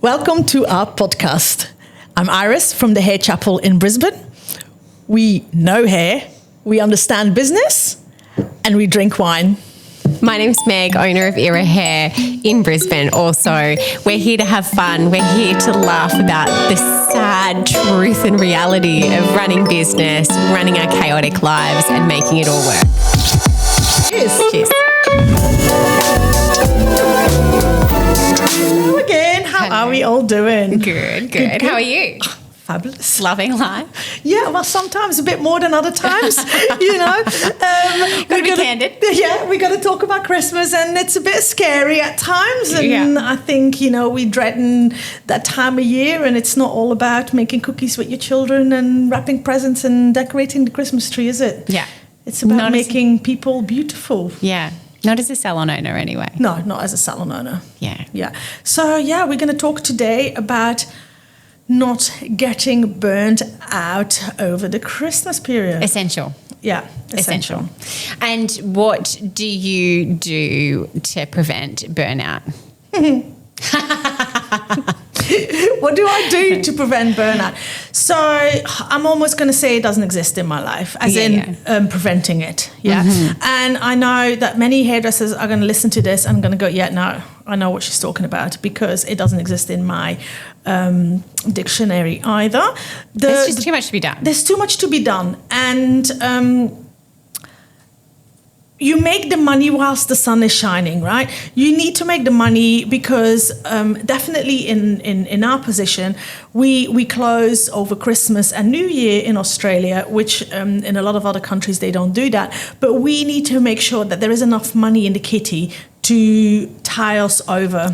Welcome to our podcast. I'm Iris from the Hair Chapel in Brisbane. We know hair, we understand business, and we drink wine. My name's Meg, owner of Era Hair in Brisbane. Also, we're here to have fun. We're here to laugh about the sad truth and reality of running business, running our chaotic lives, and making it all work. Cheers. Cheers. Hello again. How are we all doing? Good. How are you? Fabulous. Loving life? Yeah, well, sometimes a bit more than other times, you know. Gotta be candid. Yeah, we got to talk about Christmas, and it's a bit scary at times. And I think, you know, we dreading that time of year, and it's not all about making cookies with your children and wrapping presents and decorating the Christmas tree, is it? Yeah. It's about making people beautiful. Yeah. Not as a salon owner anyway. No, not as a salon owner. Yeah. Yeah. So, yeah, we're going to talk today about not getting burnt out over the Christmas period. Essential. Yeah, essential. And what do you do to prevent burnout? What do I do to prevent burnout? So I'm almost going to say it doesn't exist in my life, as preventing it. Yeah. Mm-hmm. And I know that many hairdressers are going to listen to this and going to go, yeah, no, I know what she's talking about, because it doesn't exist in my dictionary either. There's just too much to be done. There's too much to be done. And you make the money whilst the sun is shining, right? You need to make the money because definitely in our position, we close over Christmas and New Year in Australia, which in a lot of other countries, they don't do that. But we need to make sure that there is enough money in the kitty to tie us over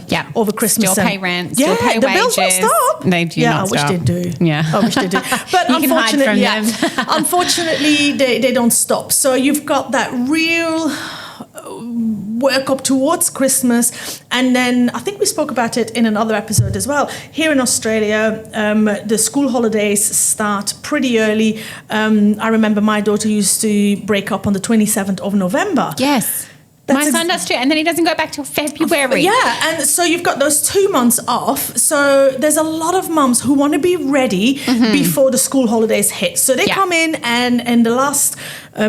Christmas. Still pay rent, still pay the wages. Bills don't stop. They do not stop. I wish they do. Yeah. I wish they do. But you unfortunately, can hide from them. Unfortunately, they don't stop. So you've got that real work up towards Christmas. And then I think we spoke about it in another episode as well. Here in Australia, the school holidays start pretty early. I remember my daughter used to break up on the 27th of November. Yes. My son does too, and then he doesn't go back till February. Yeah, and so you've got those 2 months off. So there's a lot of mums who want to be ready before the school holidays hit. So they come in the last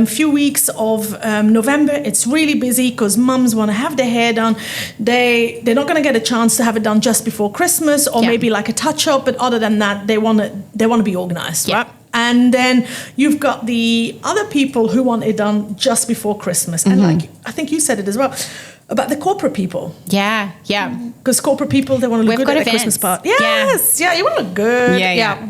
few weeks of November, it's really busy because mums want to have their hair done. They're not going to get a chance to have it done just before Christmas or maybe like a touch-up, but other than that, they want to be organised, right? And then you've got the other people who want it done just before Christmas. And like, I think you said it as well, about the corporate people. Yeah. Because corporate people, they want to look good at their Christmas party. Yes, you want to look good. Yeah.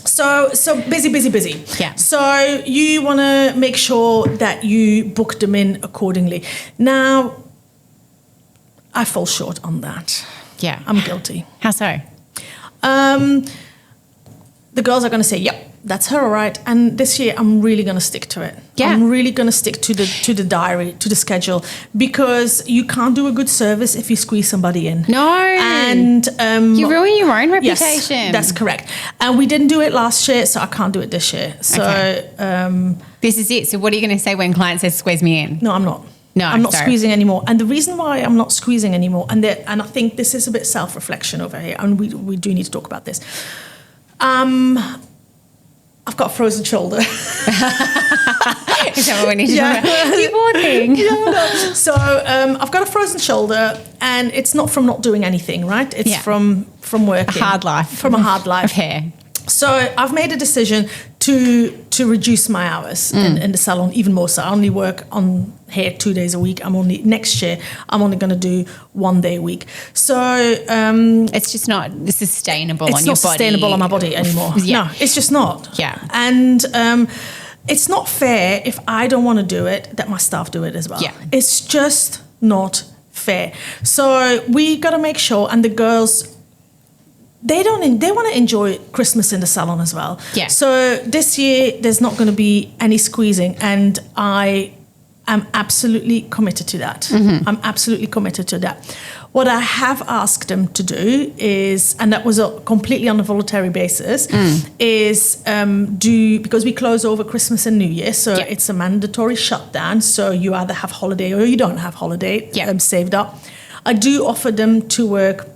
So busy. Yeah. So you want to make sure that you book them in accordingly. Now, I fall short on that. Yeah. I'm guilty. How so? The girls are going to say, yep, that's her, all right. And this year, I'm really going to stick to it. Yeah. I'm really going to stick to the diary, to the schedule, because you can't do a good service if you squeeze somebody in. No. And you ruin your own reputation. Yes, that's correct. And we didn't do it last year, so I can't do it this year. So this is it. So what are you going to say when client says, squeeze me in? No, I'm not. No, I'm not squeezing anymore. And the reason why I'm not squeezing anymore, and I think this is a bit self-reflection over here, and we do need to talk about this. I've got a frozen shoulder. Is that what we need to talk about? You poor thing. No. So I've got a frozen shoulder, and it's not from not doing anything, right? It's from working. A hard life. From a hard life. Of hair. So I've made a decision to reduce my hours in the salon even more. So I only work on hair 2 days a week. Next year I'm only going to do 1 day a week. So it's just not sustainable on your body. It's not sustainable on my body anymore. Yeah. No, it's just not. Yeah. And it's not fair if I don't want to do it that my staff do it as well. Yeah. It's just not fair. So we got to make sure, and the girls, they want to enjoy Christmas in the salon as well. Yeah. So this year there's not going to be any squeezing, and I am absolutely committed to that. Mm-hmm. I'm absolutely committed to that. What I have asked them to do is, and that was completely on a voluntary basis, is because we close over Christmas and New Year, so it's a mandatory shutdown. So you either have holiday or you don't have holiday saved up. I do offer them to work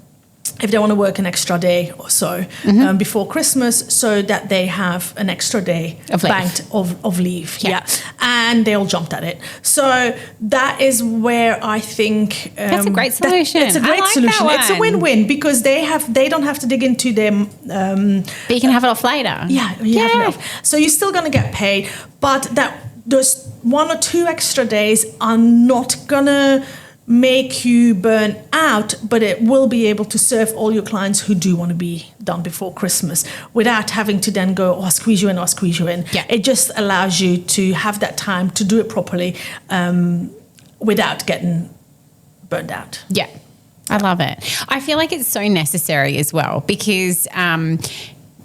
if they want to work an extra day or so before Christmas, so that they have an extra day banked of leave. Yeah. And they all jumped at it. So that is where I think that's a great solution. It's a great solution. It's a win-win because they don't have to dig into them. But you can have it off later. Yeah. Have it off. So you're still going to get paid, but those 1 or 2 extra days are not going to make you burn out, but it will be able to serve all your clients who do want to be done before Christmas without having to then go, I'll squeeze you in. Yeah. It just allows you to have that time to do it properly without getting burned out. Yeah, I love it. I feel like it's so necessary as well because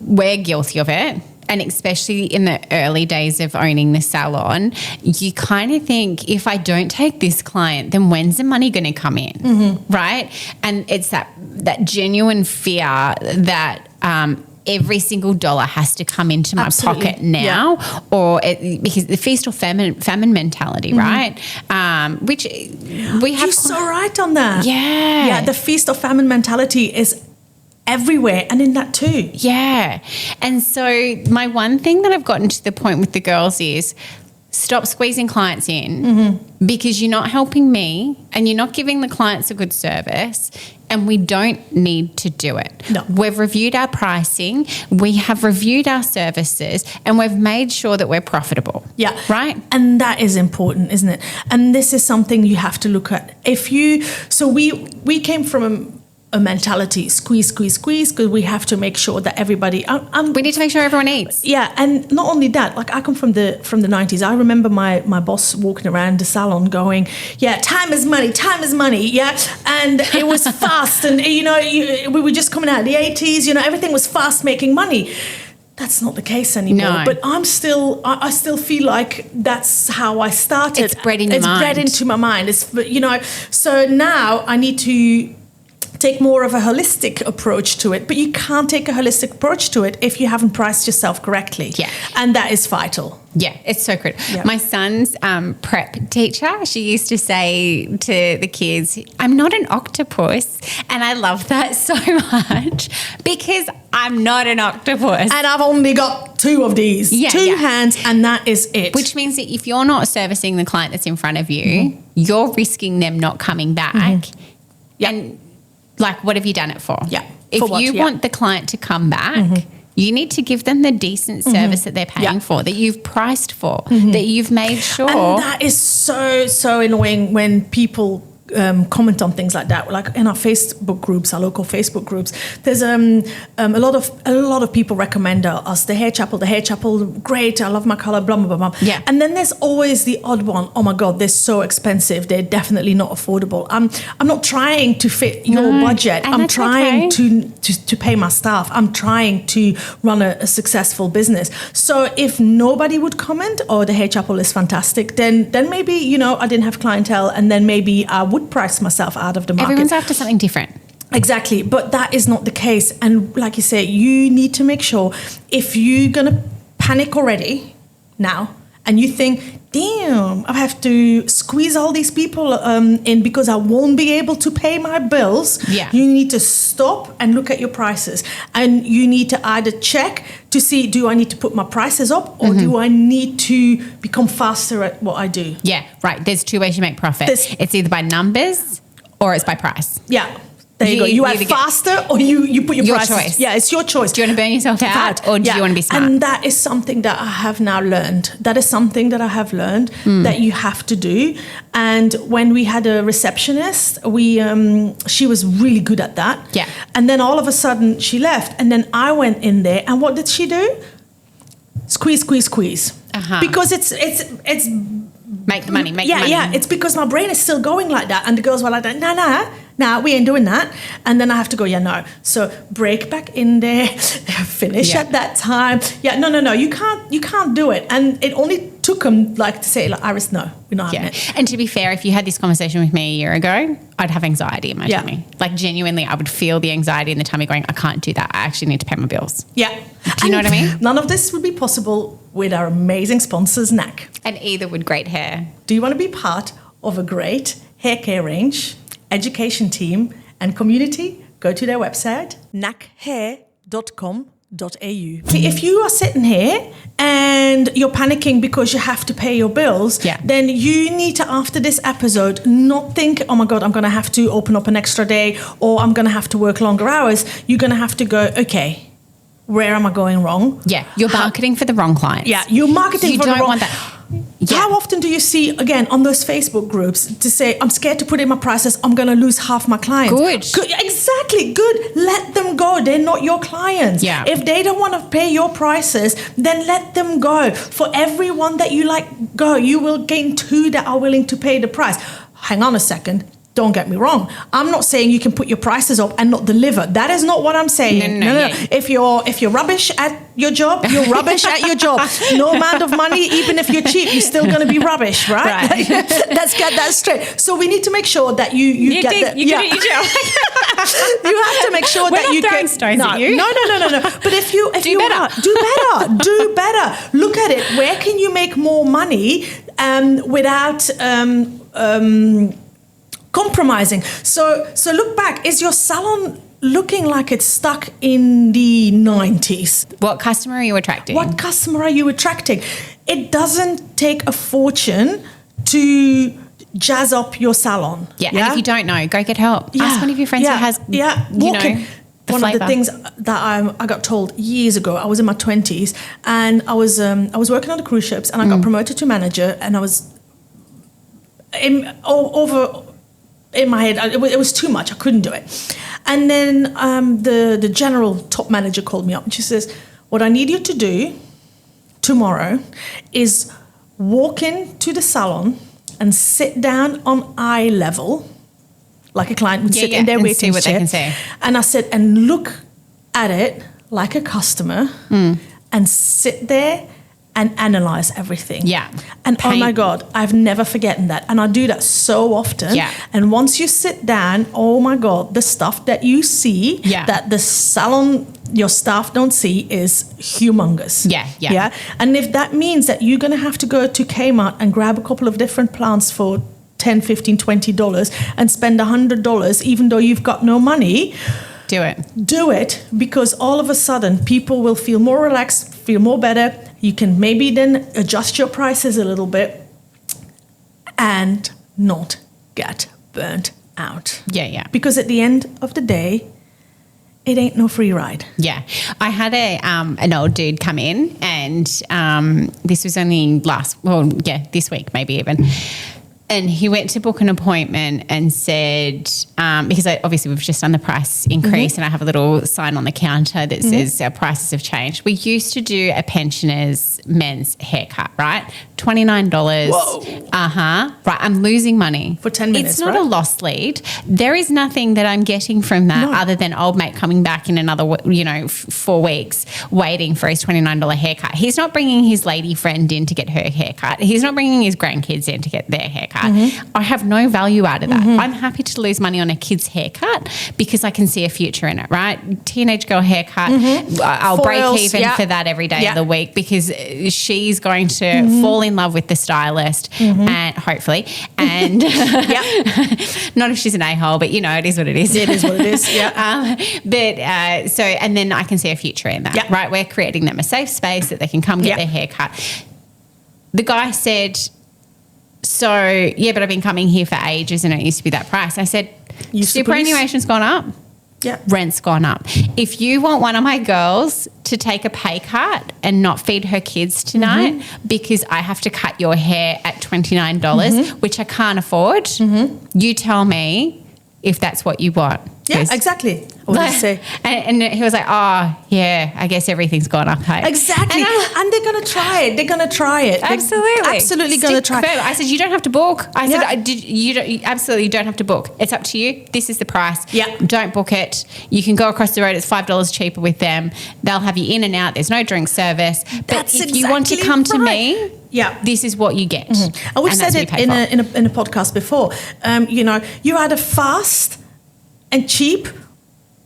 we're guilty of it. And especially in the early days of owning the salon, you kind of think, if I don't take this client, then when's the money going to come in, right? And it's that genuine fear that every single dollar has to come into my pocket now, because the feast or famine mentality, right? Which we have. You're so right on that. Yeah, the feast or famine mentality is everywhere, and in that too. Yeah. And so my one thing that I've gotten to the point with the girls is stop squeezing clients in because you're not helping me and you're not giving the clients a good service, and we don't need to do it. No. We've reviewed our pricing, we have reviewed our services, and we've made sure that we're profitable. Yeah. Right? And that is important, isn't it? And this is something you have to look at. So we came from a mentality, squeeze, because we have to make sure that everybody. We need to make sure everyone eats. Yeah, and not only that, like I come from the 90s. I remember my boss walking around the salon going, "Yeah, time is money." Yeah, and it was fast, and we were just coming out of the 80s. Everything was fast, making money. That's not the case anymore. No. But I still feel like that's how I started. It's bred in your mind. It's bred into my mind. So now I need to take more of a holistic approach to it, but you can't take a holistic approach to it if you haven't priced yourself correctly. Yeah. And that is vital. Yeah, it's so critical. Yeah. My son's prep teacher, she used to say to the kids, I'm not an octopus. And I love that so much because I'm not an octopus. And I've only got 2 of these, 2 hands, and that is it. Which means that if you're not servicing the client that's in front of you, you're risking them not coming back. Yeah. And like, what have you done it for? Yeah. If you want the client to come back, you need to give them the decent service that they're paying for, that you've priced for, that you've made sure. And that is so annoying when people comment on things like that. Like in our Facebook groups, our local Facebook groups, there's a lot of people recommend us the hair chapel, great, I love my color, blah blah blah blah. Yeah. And then there's always the odd one. Oh my God, they're so expensive. They're definitely not affordable. I'm not trying to fit your budget. I'm trying to pay my staff. I'm trying to run a successful business. So if nobody would comment, oh, the hair chapel is fantastic, then maybe I didn't have clientele, and then maybe I would price myself out of the market. Everyone's after something different. Exactly. But that is not the case. And like you say, you need to make sure, if you're going to panic already now and you think, damn, I have to squeeze all these people in because I won't be able to pay my bills. Yeah. You need to stop and look at your prices. And you need to either check to see, do I need to put my prices up, or do I need to become faster at what I do? Yeah, right. There's 2 ways you make profit. It's either by numbers or it's by price. Yeah. There you go. You add faster, or you put your prices. Choice. Yeah, it's your choice. Do you want to burn yourself out, or do you want to be smart? And that is something that I have now learned. That you have to do. And when we had a receptionist, she was really good at that. Yeah. And then all of a sudden she left, and then I went in there, and what did she do? Squeeze. Because it's make the money. Yeah, it's because my brain is still going like that, and the girls were like, nah, we ain't doing that. And then I have to go, no. So break back in there, finish at that time. Yeah, no, you can't do it. And it only took them to say, Iris, no, we're not having it. And to be fair, if you had this conversation with me a year ago, I'd have anxiety in my tummy. Like genuinely, I would feel the anxiety in the tummy going, I can't do that. I actually need to pay my bills. Yeah. Do you know what I mean? None of this would be possible with our amazing sponsors, NAC. And either would great hair. Do you want to be part of a great hair care range, education team, and community? go to their website, nachair.com.au. If you are sitting here and you're panicking because you have to pay your bills, then you need to, after this episode, not think, oh my God, I'm going to have to open up an extra day or I'm going to have to work longer hours. You're going to have to go, okay, where am I going wrong? Yeah, you're marketing for the wrong clients. Yeah, you're marketing for the wrong. You don't want that. Yeah. How often do you see, again, on those Facebook groups to say, I'm scared to put in my prices, I'm going to lose half my clients. Good. Exactly, good. Let them go. They're not your clients. Yeah. If they don't want to pay your prices, then let them go. For every one that you let go, you will gain 2 that are willing to pay the price. Hang on a second. Don't get me wrong. I'm not saying you can put your prices up and not deliver. That is not what I'm saying. No. Yeah. If you're rubbish at your job, you're rubbish at your job. No amount of money, even if you're cheap, you're still going to be rubbish, right? Let's get that straight. So we need to make sure that you get that. You have to make sure that you get stones at you. No. But if you do better. Look at it. Where can you make more money without compromising? So look back. Is your salon looking like it's stuck in the 90s? What customer are you attracting? It doesn't take a fortune to jazz up your salon. Yeah, and if you don't know, go get help. Ask one of your friends who has, one of the things that I got told years ago, I was in my 20s and I was working on the cruise ships and I got promoted to manager and I was in my head, it was too much. I couldn't do it. And then the general top manager called me up and she says, what I need you to do tomorrow is walk into the salon and sit down on eye level, like a client would sit in their waiting see what chair. They can say. And I said, and look at it like a customer and sit there and analyze everything. Yeah. And oh my God, I've never forgotten that. And I do that so often. Yeah. And once you sit down, oh my God, the stuff that you see that the salon, your staff don't see is humongous. Yeah. And if that means that you're going to have to go to Kmart and grab a couple of different plants for $10, $15, $20 and spend $100, even though you've got no money, do it, because all of a sudden people will feel more relaxed, feel more better. You can maybe then adjust your prices a little bit and not get burnt out. Yeah. Because at the end of the day, it ain't no free ride. Yeah. I had an old dude come in and this was only this week maybe even. And he went to book an appointment and said, because obviously we've just done the price increase and I have a little sign on the counter that says our prices have changed. We used to do a pensioner's men's haircut, right? $29. Whoa. Right. I'm losing money. For 10 minutes, It's not a lost lead. There is nothing that I'm getting from that other than old mate coming back in another, 4 weeks waiting for his $29 haircut. He's not bringing his lady friend in to get her haircut. He's not bringing his grandkids in to get their haircut. I have no value out of that. I'm happy to lose money on a kid's haircut because I can see a future in it, right? Teenage girl haircut, I'll Foils, break even for that every day of the week because she's going to fall in love with the stylist and hopefully, and not if she's an a-hole, but it is what it is. It is what it is, and then I can see a future in that, right? We're creating them a safe space that they can come get their haircut. The guy said, so, but I've been coming here for ages and it used to be that price. I said, superannuation's gone up. Yeah. Rent's gone up. If you want one of my girls to take a pay cut and not feed her kids tonight because I have to cut your hair at $29, which I can't afford, you tell me if that's what you want. Yeah, exactly. What did you say? And he was like, oh, yeah, I guess everything's gone up. Hey. Exactly. And they're going to try it. Absolutely. They're absolutely going to try it. I said, you don't have to book. I said, you absolutely don't have to book. It's up to you. This is the price. Yeah. Don't book it. You can go across the road. It's $5 cheaper with them. They'll have you in and out. There's no drink service. But if you want to come to me, this is what you get. And we've said it in a podcast before. You're either fast and cheap,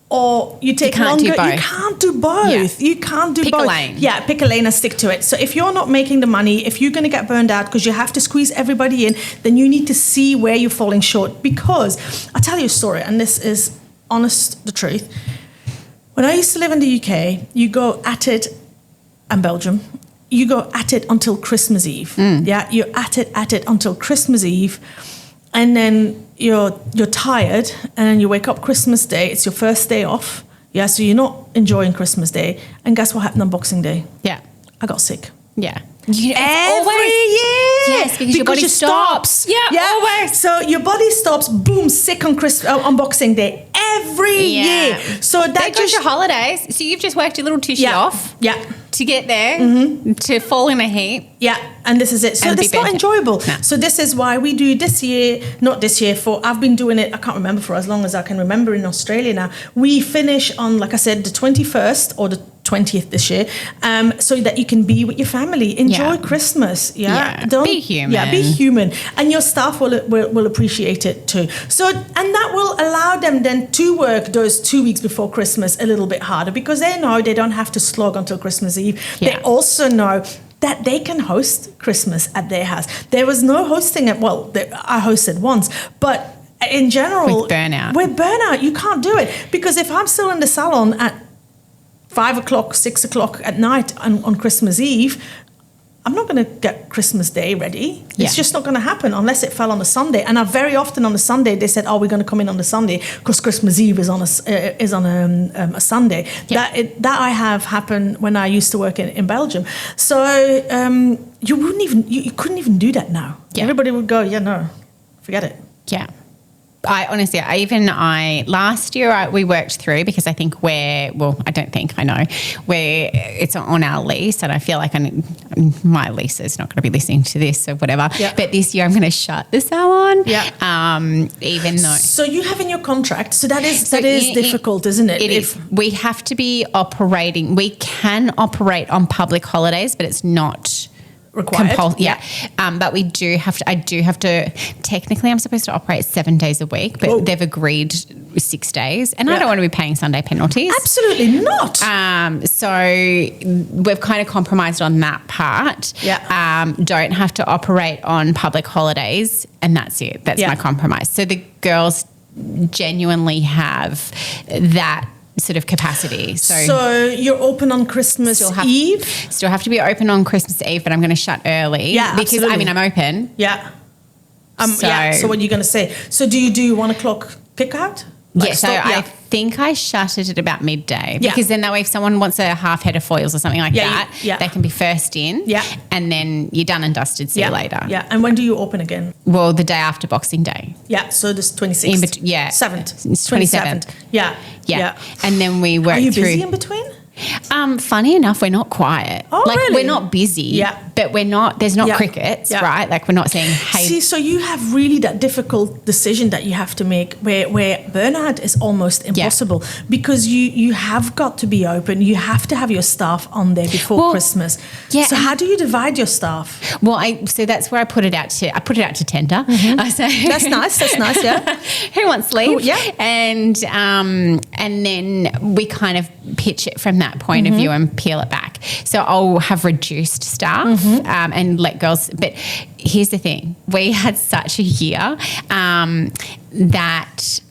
or you take longer. You can't do both. You can't do both. Pick a lane. Yeah, pick a lane and stick to it. So if you're not making the money, if you're going to get burned out because you have to squeeze everybody in, then you need to see where you're falling short. Because I'll tell you a story, and this is honest, the truth. When I used to live in the UK, you go at it, and Belgium, you go at it until Christmas Eve. Yeah, you're at it until Christmas Eve, and then you're tired, and then you wake up Christmas Day. It's your first day off. Yeah, so you're not enjoying Christmas Day. And guess what happened on Boxing Day? Yeah. I got sick. Yeah. Every year. Yes, because your body stops. Yeah, always. So your body stops, boom, sick on Boxing Day every year. So that there goes your holidays. So you've just worked your little tushy off. Yeah. To get there, to fall in a heap. Yeah, and this is it. So it's not enjoyable. No. So this is why we do I've been doing it, I can't remember, for as long as I can remember in Australia now. We finish on, like I said, the 21st or the 20th this year, so that you can be with your family. Enjoy Christmas. Yeah. Be human. Yeah, be human. And your staff will appreciate it too. So, and that will allow them then to work those 2 weeks before Christmas a little bit harder, because they know they don't have to slog until Christmas Eve. Yeah. They also know that they can host Christmas at their house. There was no hosting I hosted once, but in general, with burnout, you can't do it, because if I'm still in the salon at 5 o'clock, 6 o'clock at night on Christmas Eve, I'm not going to get Christmas Day ready. It's just not going to happen unless it fell on a Sunday. And very often on a Sunday, they said, we're going to come in on the Sunday because Christmas Eve is on a Sunday. Yeah. That I have happened when I used to work in Belgium. So you couldn't even do that now. Yeah. Everybody would go, no, forget it. Yeah. Last year we worked through, because I think I know where it's on our lease, and I feel like my lease is not going to be listening to this or whatever. Yep. But this year I'm going to shut the salon. Yeah. Even though. So you have in your contract. So that is difficult, isn't it? It is. We have to be operating. We can operate on public holidays, but it's not required. But I do have to, technically I'm supposed to operate 7 days a week, but they've agreed 6 days, and I don't want to be paying Sunday penalties. Absolutely not. So we've kind of compromised on that part. Yeah. Don't have to operate on public holidays, and that's it. That's my compromise. So the girls genuinely have that sort of capacity. So you're open on Christmas Eve? Still have to be open on Christmas Eve, but I'm going to shut early. Yeah, because absolutely. I'm open. Yeah. So what are you going to say? So do you do 1 o'clock kick out? I think I shut it at about midday, because then that way if someone wants a half head of foils or something like that, they can be first in, and then you're done and dusted. See you later. Yeah. And when do you open again? Well, the day after Boxing Day. Yeah. So this 26th. 7th. It's 27th. Yeah. And then we work through. Are you busy in between? Funny enough, we're not quiet. Really? We're not busy, but we're not, there's not crickets, right? Like we're not saying, hey. See, so you have really that difficult decision that you have to make where burnout is almost impossible, because you have got to be open. You have to have your staff on there before Christmas. Yeah. So how do you divide your staff? Well, so that's where I put it out to tender. Mm-hmm. That's nice, yeah. Who wants leave? Ooh, yeah. And then we kind of pitch it from that point of view and peel it back. So I'll have reduced staff and let girls. But here's the thing: we had such a year that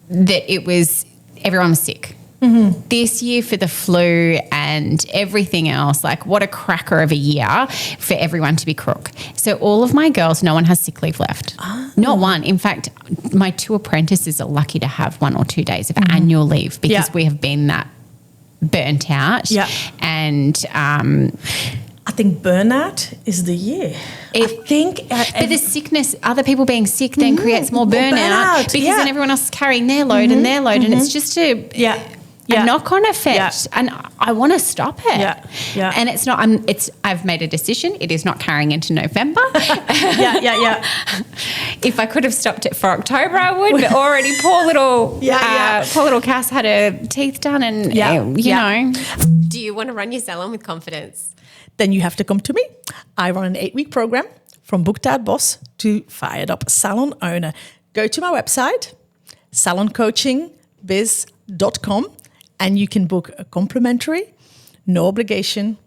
it was, everyone was sick. Mm-hmm. This year for the flu and everything else, like what a cracker of a year for everyone to be crook. So all of my girls, no one has sick leave left. Oh. Not one. In fact, my 2 apprentices are lucky to have 1 or 2 days of annual leave, because we have been that burnt out. Yeah. And I think burnout is the year. But the sickness, other people being sick then creates more burnout because then everyone else is carrying their load and their load, and it's just a knock-on effect, and I want to stop it. Yeah. And it's not. I've made a decision. It is not carrying into November. If I could have stopped it for October, I would. But already, poor little Cass had her teeth done, and you know. Do you want to run your salon with confidence? Then you have to come to me. I run an 8-week program from booked out boss to fired up salon owner. Go to my website, saloncoachingbiz.com. And you can book a complimentary, no obligation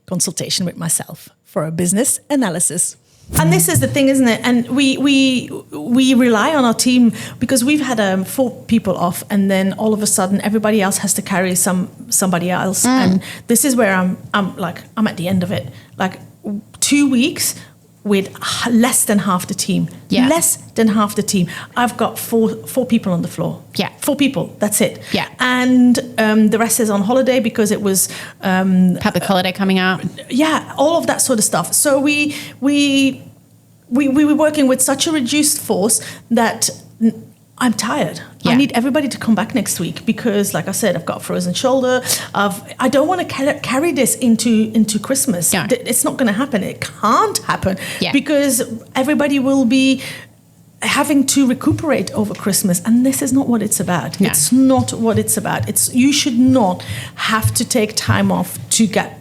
consultation with myself for a business analysis. And this is the thing, isn't it? And we rely on our team because we've had 4 people off, and then all of a sudden everybody else has to carry somebody else. And this is where I'm at the end of it. Like 2 weeks with less than half the team. Yeah. Less than half the team. I've got four people on the floor. Yeah. 4 people. That's it. Yeah. And the rest is on holiday because it was Public holiday coming up. yeah, all of that sort of stuff. So we were working with such a reduced force that I'm tired. Yeah. I need everybody to come back next week because, like I said, I've got a frozen shoulder. I don't want to carry this into Christmas. No. It's not going to happen. It can't happen Yeah. because everybody will be having to recuperate over Christmas, and this is not what it's about. No. It's not what it's about. You should not have to take time off to get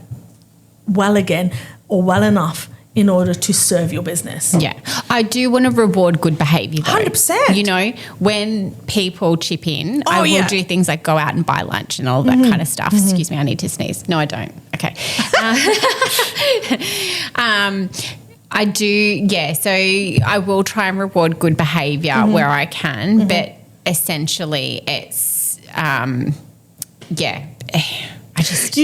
well again or well enough in order to serve your business. Yeah. I do want to reward good behaviour though. 100%. You know, when people chip in, I will yeah. do things like go out and buy lunch and all that kind of stuff. Excuse me, I need to sneeze. No, I don't. Okay. I do, yeah. So I will try and reward good behaviour where I can, but essentially it's, yeah. I just,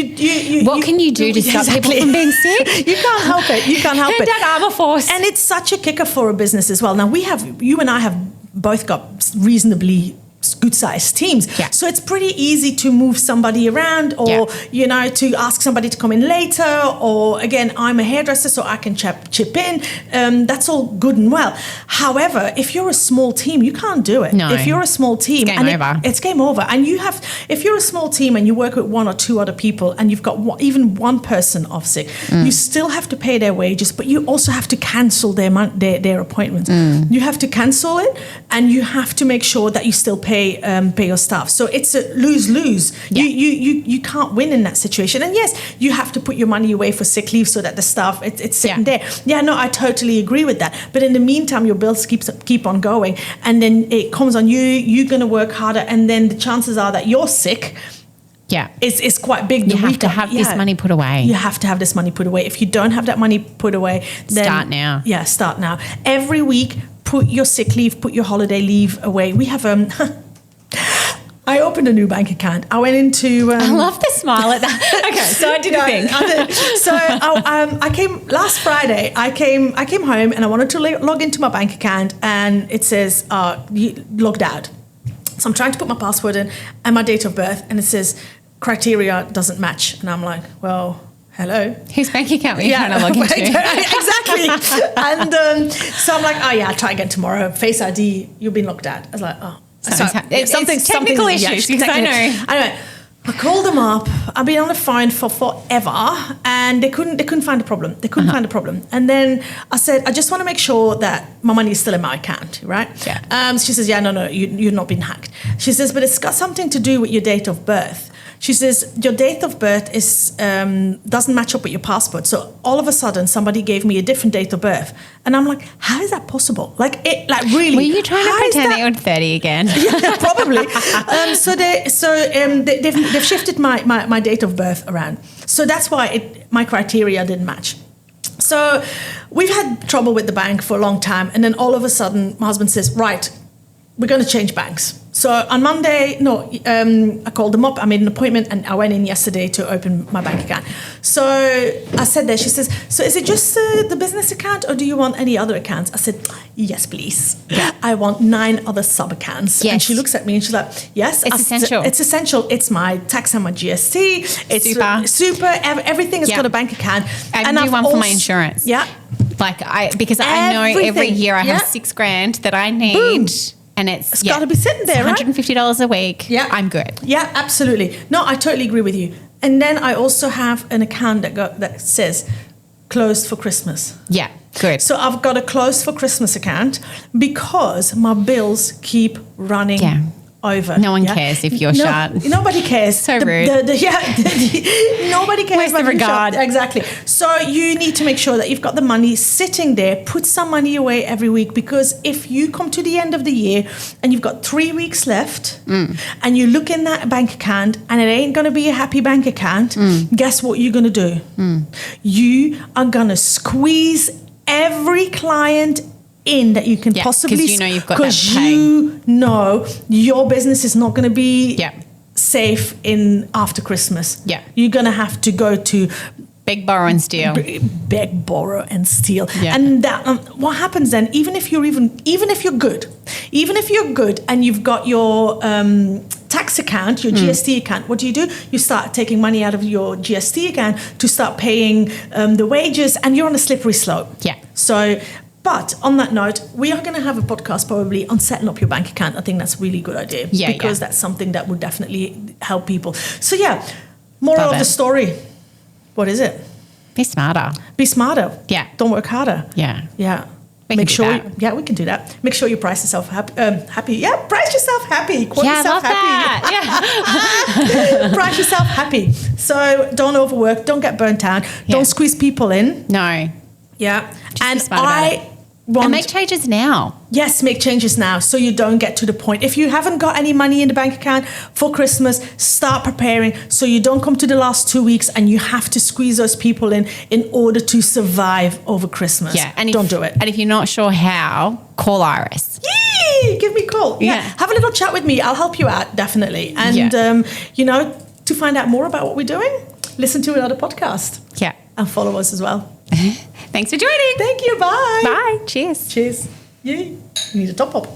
what can you do to stop people from being sick? You can't help it. You can't help it. That armour force. And it's such a kicker for a business as well. Now you and I have both got reasonably good-sized teams. Yeah. So it's pretty easy to move somebody around or, to ask somebody to come in later. Or, again, I'm a hairdresser, so I can chip in. That's all good and well. However, if you're a small team, you can't do it. No. If you're a small team... It's game over. It's game over. And if you're a small team and you work with 1 or 2 other people and you've got even one person off sick, you still have to pay their wages, but you also have to cancel their appointments. You have to cancel it, and you have to make sure that you still pay your staff. So it's a lose-lose. Yeah. You can't win in that situation. And yes, you have to put your money away for sick leave so that the staff it's sitting there. Yeah, no, I totally agree with that. But in the meantime, your bills keep on going, and then it comes on you. You're going to work harder, and then the chances are that you're sick. Yeah. It's quite big. You have to have this money put away. You have to have this money put away. If you don't have that money put away, then... Start now. Yeah, start now. Every week, put your sick leave, put your holiday leave away. We have... I opened a new bank account. I went into... I love the smile at that. Okay, so I did a thing. So I came last Friday. I came home and I wanted to log into my bank account, and it says you logged out. So I'm trying to put my password in and my date of birth, and it says criteria doesn't match. And I'm like, well, hello. Whose bank account were you trying to log into? Exactly. And so I'm like, oh yeah, I'll try again tomorrow. Face ID, you've been logged out. I was like, oh. It's technical issues, because I know. Anyway, I called them up. I've been on the phone for forever, and they couldn't find a problem. They couldn't find a problem. And then I said, I just want to make sure that my money is still in my account, right? Yeah. She says, yeah, no, you've not been hacked. She says, but it's got something to do with your date of birth. She says, your date of birth doesn't match up with your passport. So all of a sudden, somebody gave me a different date of birth. And I'm like, how is that possible? Really? Were you trying to pretend that you were 30 again? Yeah, probably. They've shifted my date of birth around. So that's why my criteria didn't match. So we've had trouble with the bank for a long time. And then all of a sudden, my husband says, right, we're going to change banks. So on Monday, I called them up. I made an appointment, and I went in yesterday to open my bank account. So I said there, she says, so is it just the business account, or do you want any other accounts? I said, yes, please. I want 9 other sub-accounts. Yes. And she looks at me and she's like, yes. It's essential. It's essential. It's my tax and my GST. It's super. Everything has got a bank account. And do one for my insurance. Yeah. Because I know every year I have $6,000 that I need. Boom. And it's got to be sitting there, right? $150 a week. Yeah. I'm good. Yeah, absolutely. No, I totally agree with you. And then I also have an account that says closed for Christmas. Yeah, good. So I've got a closed for Christmas account because my bills keep running over. No one cares if you're shut. Nobody cares. So rude. Nobody cares. Where's the regard? Exactly. So you need to make sure that you've got the money sitting there. Put some money away every week, because if you come to the end of the year and you've got 3 weeks left and you look in that bank account and it ain't going to be a happy bank account, guess what you're going to do? You are going to squeeze every client in that you can possibly, because you know you've got that because pay. you know your business is not going to be Yeah. safe in after Christmas. Yeah. You're going to have to go to Beg, borrow, and steal. beg, borrow, and steal. Yeah. And that what happens then? Even if you're good, and you've got your tax account, your GST account, what do? You start taking money out of your GST account to start paying the wages, and you're on a slippery slope. Yeah. So. But on that note, we are going to have a podcast probably on setting up your bank account. I think that's a really good idea because that's something that would definitely help people. So moral of the story. What is it? Be smarter. Be smarter. Yeah. Don't work harder. Yeah. Yeah. We can do that. We can do that. Make sure you price yourself happy. Yeah, price yourself happy. Quote Yeah, I yourself love happy. that. Yeah. Price yourself happy. So don't overwork. Don't get burnt out. Yeah. Don't squeeze people in. No. Yeah. Be smart about it. And make changes now. Yes, make changes now so you don't get to the point. If you haven't got any money in the bank account for Christmas, start preparing so you don't come to the last 2 weeks and you have to squeeze those people in order to survive over Christmas. Yeah. And don't do it. And if you're not sure how, call Iris. Yay! Give me a call. Yeah. Have a little chat with me. I'll help you out, definitely. And, to find out more about what we're doing, listen to another podcast. Yeah. And follow us as well. Thanks for joining. Thank you. Bye. Bye. Cheers. Cheers. Yay. You need a top up.